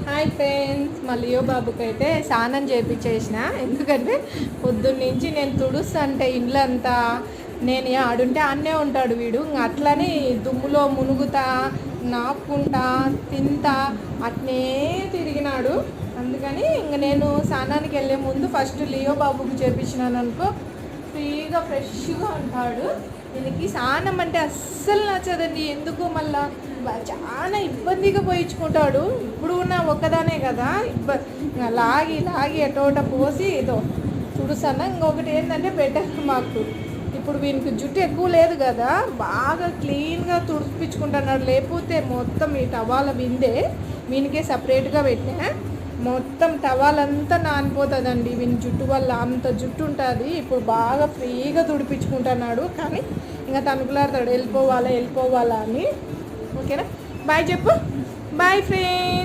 Hi friends, మా Leo బాబుకి అయితే స్నానం చేయించేసిన. ఎందుకంటే పొద్దున్నుంచి నేను తుడుస్తా అంటే ఇండ్లంతా నేను ఆడుంటే అన్నే ఉంటాడు వీడు. అట్లని దుమ్ములో మునుగుతా నాపుకుంటా తింటా అట్నే తిరిగినాడు. అందుకని ఇంక నేను స్నానానికి వెళ్ళే ముందు ఫస్ట్ లియో బాబుకి చేయించినాను అనుకో, ఫ్రీగా ఫ్రెష్గా ఉంటాడు. దీనికి స్నానం అంటే అస్సలు నచ్చదండి. ఎందుకు మళ్ళా చాలా ఇబ్బందిగా పోయించుకుంటాడు. ఇప్పుడు ఉన్న ఒక్కదానే కదా, లాగి లాగి ఎటోట పోసి ఏదో చుడుసన్నా. ఇంకొకటి ఏంటంటే బెటర్ మాకు ఇప్పుడు వీనికి జుట్టు ఎక్కువ లేదు కదా, బాగా క్లీన్గా తుడిపించుకుంటున్నాడు. లేకపోతే మొత్తం ఈ టవాల విందే వీనికే సపరేట్గా పెట్టినా, మొత్తం టవాల్ అంతా నానిపోతుందండి వీని జుట్టు వల్ల. అంత జుట్టు ఉంటుంది. ఇప్పుడు బాగా ఫ్రీగా తుడిపించుకుంటున్నాడు. కానీ ఇంకా తనుకులాడతాడు వెళ్ళిపోవాలా అని. ఓకేనా, బాయ్ చెప్పు. Bye friends.